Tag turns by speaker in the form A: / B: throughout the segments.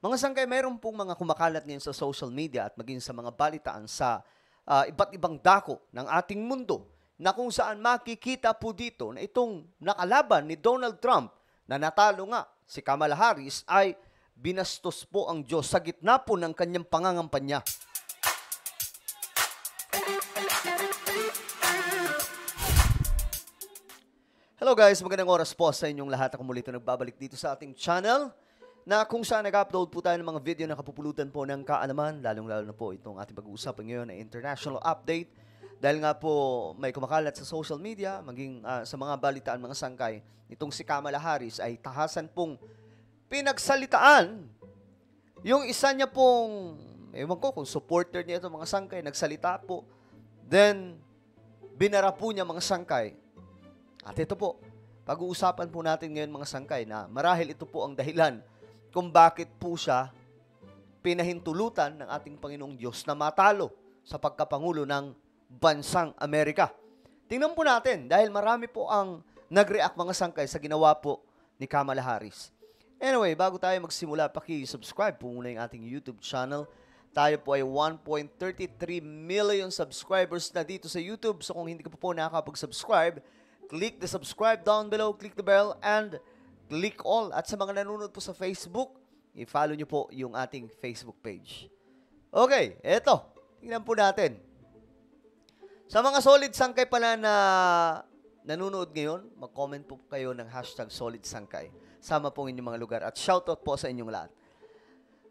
A: Mga sangkay, mayroon pong mga kumakalat ngayon sa social media at maging sa mga balitaan sa iba't ibang dako ng ating mundo na kung saan makikita po dito na itong nakalaban ni Donald Trump na natalo nga si Kamala Harris ay binastos po ang Diyos sa gitna po ng kanyang pangangampanya. Hello guys, magandang oras po sa inyong lahat. Ako muli ito nagbabalik dito sa ating channel na kung saan nag-upload po tayo ng mga video na kapupulutan po ng kaalaman, lalong-lalo na po itong ating pag-uusapan ngayon na international update. Dahil nga po may kumakalat sa social media, maging sa mga balitaan, mga sangkay, itong si Kamala Harris ay tahasan pong pinagsalitaan. Yung isa niya pong, ewan ko kung supporter niya itong mga sangkay, nagsalita po. Then, binara po niya mga sangkay. At ito po, pag-uusapan po natin ngayon mga sangkay na marahil ito po ang dahilan kung bakit po siya pinahintulutan ng ating Panginoong Diyos na matalo sa pagkapangulo ng bansang Amerika. Tingnan po natin dahil marami po ang nag-react mga sangkay sa ginawa po ni Kamala Harris. Anyway, bago tayo magsimula, paki-subscribe po muna yung ating YouTube channel. Tayo po ay 1.33 million subscribers na dito sa YouTube. So kung hindi ka po nakakapag-subscribe, click the subscribe down below, click the bell, and click all. At sa mga nanonood po sa Facebook, i-follow nyo po yung ating Facebook page. Okay, eto. Tingnan po natin. Sa mga solid sangkay pala na nanonood ngayon, mag-comment po kayo ng hashtag solid sangkay. Sama po inyong mga lugar at shoutout po sa inyong lahat.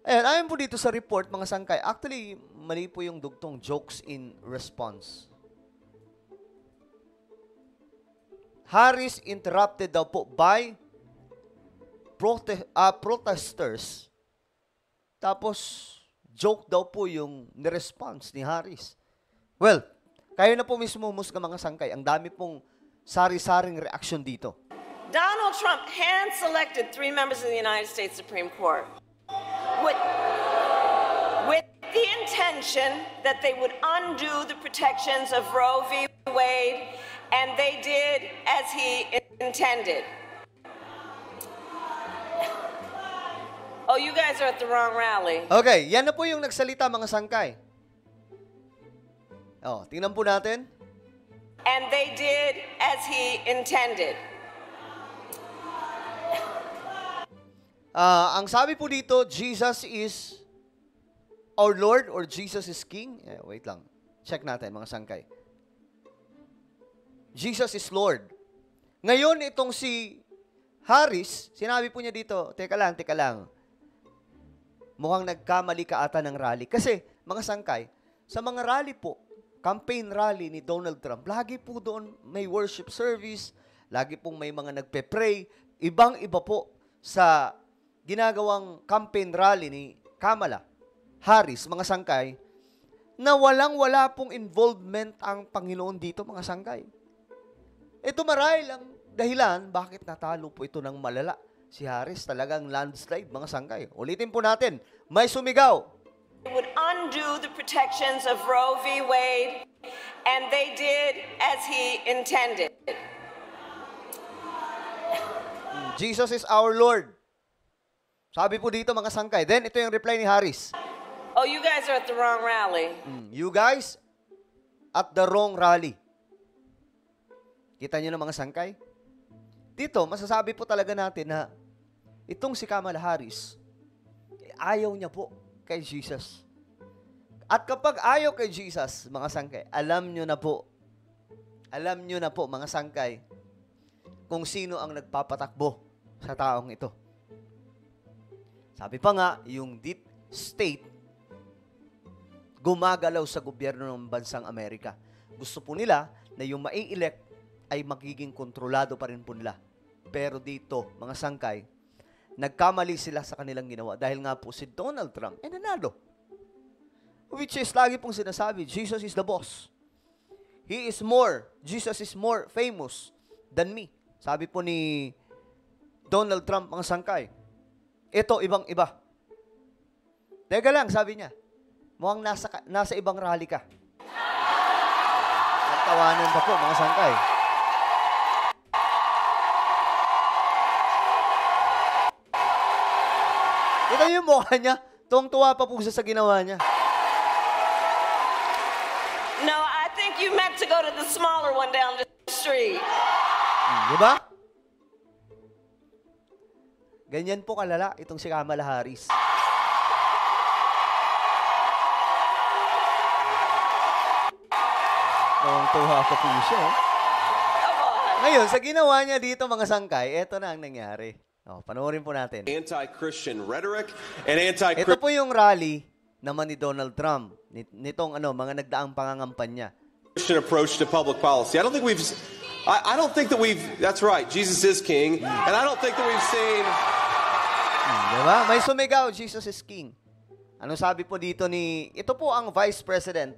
A: Ayan, ayon po dito sa report, mga sangkay. Actually, mali po yung dugtong jokes in response. Harris interrupted daw po by protesters. Tapos, joke daw po yung niresponse ni Harris. Well, kayo na po mismo musga mga sangkay. Ang dami pong sari-saring reaction dito.
B: Donald Trump hand-selected 3 members of the United States Supreme Court with the intention that they would undo the protections of Roe v. Wade, and they did as he intended. Oh, you guys are at the wrong rally.
A: Okay, yan na po yung nagsalita mga sangkay. Oh, tingnan po natin.
B: And they did as he intended.
A: Ang sabi po dito, Jesus is our Lord or Jesus is King. Wait lang. Check natin mga sangkay. Jesus is Lord. Ngayon, itong si Harris, sinabi po niya dito, teka lang. Mukhang nagkamali ka ata ng rally. Kasi, mga sangkay, sa mga rally po, campaign rally ni Donald Trump, lagi po doon may worship service, lagi pong may mga nagpe-pray, ibang-iba po sa ginagawang campaign rally ni Kamala Harris, mga sangkay, na walang-wala pong involvement ang Panginoon dito, mga sangkay. Ito marahil ang dahilan bakit natalo po ito ng malala. Si Harris talagang landslide, mga sangkay. Ulitin po natin, may sumigaw.
B: They would undo the protections of Roe v. Wade, and they did as he intended.
A: Jesus is our Lord. Sabi po dito mga sangkay. Then, ito yung reply ni Harris.
B: Oh, you guys are at the wrong rally.
A: You guys at the wrong rally. Kita nyo na mga sangkay? Dito, masasabi po talaga natin na itong si Kamala Harris, ayaw niya po kay Jesus. At kapag ayaw kay Jesus, mga sangkay, alam nyo na po, mga sangkay, kung sino ang nagpapatakbo sa taong ito. Sabi pa nga, yung deep state, gumagalaw sa gobyerno ng bansang Amerika. Gusto po nila na yung mai-elect ay magiging kontrolado pa rin po nila. Pero dito, mga sangkay, nagkamali sila sa kanilang ginawa dahil nga po si Donald Trump ay nanalo. Which is lagi pong sinasabi, Jesus is the boss. Jesus is more famous than me. Sabi po ni Donald Trump, mga sangkay. Ito, ibang-iba. Teka lang, sabi niya. Mukhang nasa ibang rally ka. Nagtawanan pa po, mga sangkay. Ito yung mukha niya. Tuwang-tuwa pa po siya sa ginawa niya.
B: No, I think you meant to go to the smaller one down the street.
A: Di ba? Ganyan po kalala itong si Kamala Harris. Tuwang-tuwa pa po siya.
B: Come on.
A: Ngayon, sa ginawa niya dito mga sangkay, eto na ang nangyari. Panoorin po natin.
C: Anti-Christian rhetoric and
A: Ito po yung rally naman ni Donald Trump. Nitong mga nagdaang pangangampanya.
C: Christian approach to public policy. I don't think we've, that's right, Jesus is king. And I don't think that we've seen...
A: Diba? May sumigaw, Jesus is king. Ano sabi po dito ito po ang vice president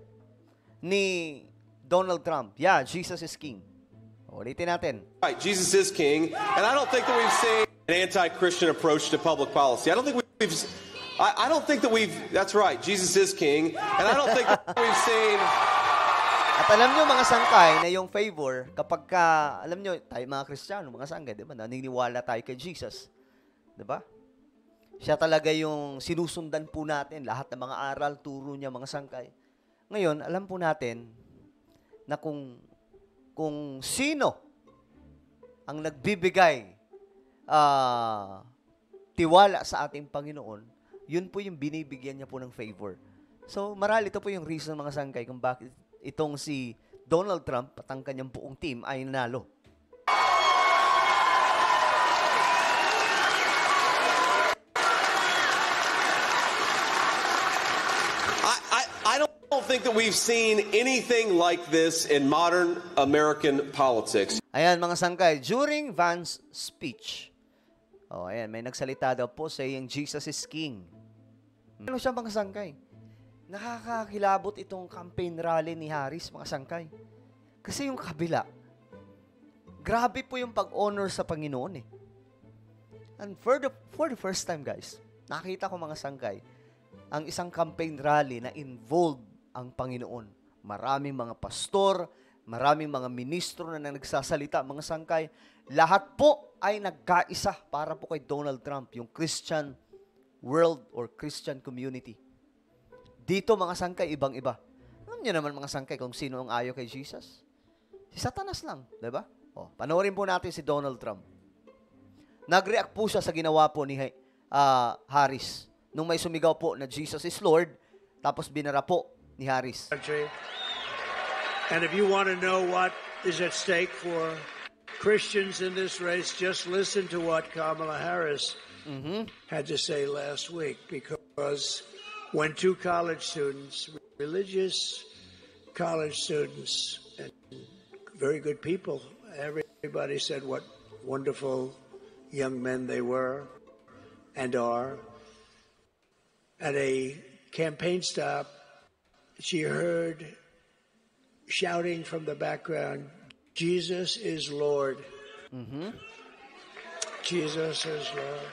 A: ni Donald Trump. Yeah, Jesus is king. Ulitin natin.
C: Right, Jesus is king. And I don't think that we've seen an anti-Christian approach to public policy. I don't think we've, that's right, Jesus is king. And I don't think that we've seen...
A: At alam nyo mga sangkay na yung favor, kapag alam nyo, tayo mga Kristiyano, mga sangkay, di ba, naniniwala tayo kay Jesus. Di ba? Siya talaga yung sinusundan po natin, lahat ng mga aral, turo niya, mga sangkay. Ngayon, alam po natin na kung sino ang nagbibigay tiwala sa ating Panginoon, yun po yung binibigyan niya po ng favor. So, marahil ito po yung reason mga sangkay kung bakit itong si Donald Trump at ang kanyang buong team ay nanalo.
C: I don't think that we've seen anything like this in modern American politics.
A: Ayan mga sangkay, during Vance's speech, ayan, may nagsalita daw po saying Jesus is king. Ano siya mga sangkay? Nakakakilabot itong campaign rally ni Harris, mga sangkay. Kasi yung kabila, grabe po yung pag-honor sa Panginoon eh. And for the first time guys, nakita ko mga sangkay, ang isang campaign rally na involved ang Panginoon. Maraming mga pastor, maraming mga ministro na nagsasalita, mga sangkay. Lahat po ay nagkaisa para po kay Donald Trump, yung Christian world or Christian community. Dito mga sangkay, ibang-iba. Alam niyo naman mga sangkay kung sino ang ayaw kay Jesus? Si Satanas lang, di ba? Panoorin po natin si Donald Trump. Nag-react po siya sa ginawa po ni Harris. Nung may sumigaw po na Jesus is Lord, tapos binara po ni Harris.
D: And if you want to know what is at stake for Christians in this race, just listen to what Kamala Harris had to say last week, because when two college students, religious college students, and very good people, everybody said what wonderful young men they were and are. At a campaign stop, she heard shouting from the background, Jesus is Lord. Jesus is Lord.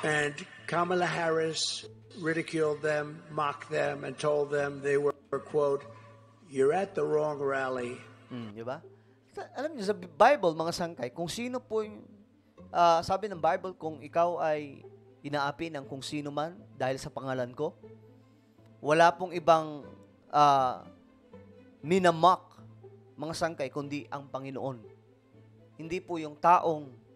D: And Kamala Harris ridiculed them, mocked them, and told them they were, quote, you're at the wrong rally.
A: Diba? Alam niyo, sa Bible, mga sangkay, kung sino po yung, sabi ng Bible, kung ikaw ay inaapi ng kung sino man dahil sa pangalan ko, wala pong ibang minamock, mga sangkay, kundi ang Panginoon. Hindi po yung taong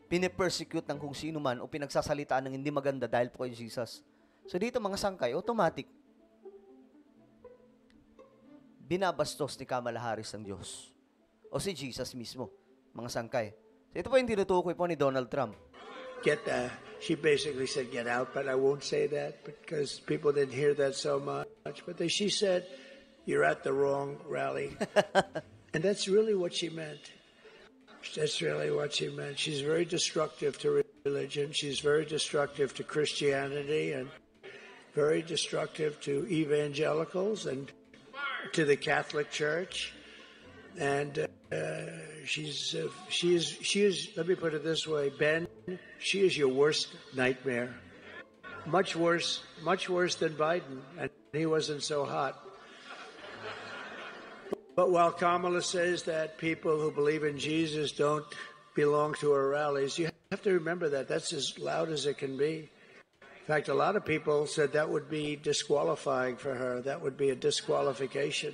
A: pinipersecute ng kung sino man o pinagsasalitaan ng hindi maganda dahil po kay Jesus. So dito mga sangkay, automatic, binabastos ni Kamala Harris ng Diyos. O si Jesus mismo, mga sangkay. So ito po yung tinutukoy po ni Donald Trump.
D: She basically said, get out, but I won't say that because people didn't hear that so much. But she said, you're at the wrong rally. And that's really what she meant. That's really what she meant. She's very destructive to religion. She's very destructive to Christianity and very destructive to evangelicals and to the Catholic Church. And she is, let me put it this way, Ben, she is your worst nightmare. Much worse than Biden, and he wasn't so hot. But while Kamala says that people who believe in Jesus don't belong to her rallies, you have to remember that. That's as loud as it can be. In fact, a lot of people said that would be disqualifying for her. That would be a disqualification.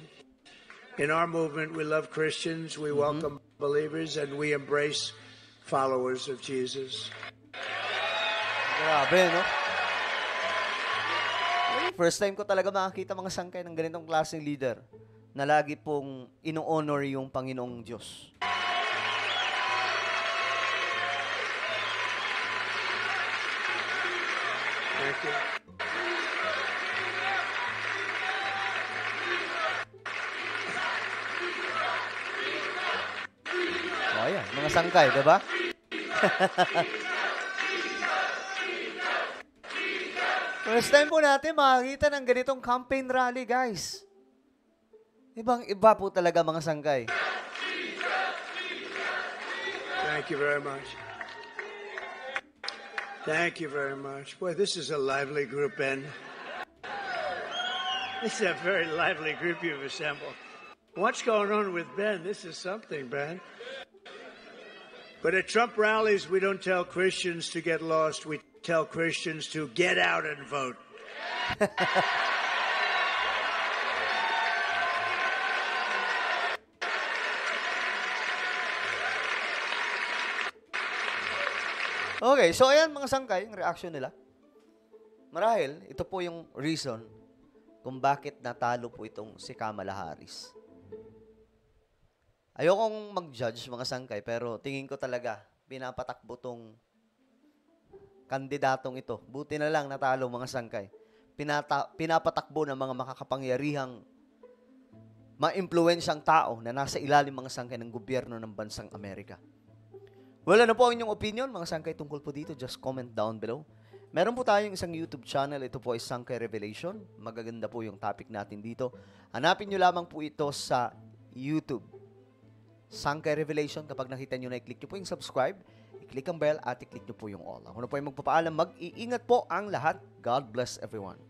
D: In our movement, we love Christians, we welcome believers, and we embrace followers of Jesus.
A: Grabe, no? First time ko talaga makakita mga sangkay ng ganitong klaseng leader na lagi pong ino-honor yung Panginoong Diyos.
D: Thank you.
A: O, ayan, mga sangkay, diba? First time po natin makakita ng ganitong campaign rally, guys. Ibang-iba po talaga mga sangkay.
D: Thank you very much. Thank you very much. Boy, this is a lively group, Ben. This is a very lively group you've assembled. What's going on with Ben? This is something, Ben. But at Trump rallies, we don't tell Christians to get lost. We tell Christians to get out and vote.
A: Okay, so ayan mga sangkay, yung reaction nila. Marahil, ito po yung reason kung bakit natalo po itong si Kamala Harris. Ayokong mag-judge mga sangkay, pero tingin ko talaga, pinapatakbo tong kandidatong ito. Buti na lang natalo mga sangkay. Pinapatakbo ng mga makakapangyarihang ma-impluwensyang tao na nasa ilalim mga sangkay ng gobyerno ng bansang Amerika. Well, ano po ang inyong opinion, mga sangkay, tungkol po dito? Just comment down below. Meron po tayong isang YouTube channel. Ito po ay Sangkay Revelation. Magaganda po yung topic natin dito. Hanapin nyo lamang po ito sa YouTube. Sangkay Revelation. Kapag nakita nyo na, i-click nyo po yung subscribe, i-click ang bell, at i-click nyo po yung all. Ako na po ay magpapaalam. Mag-iingat po ang lahat. God bless everyone.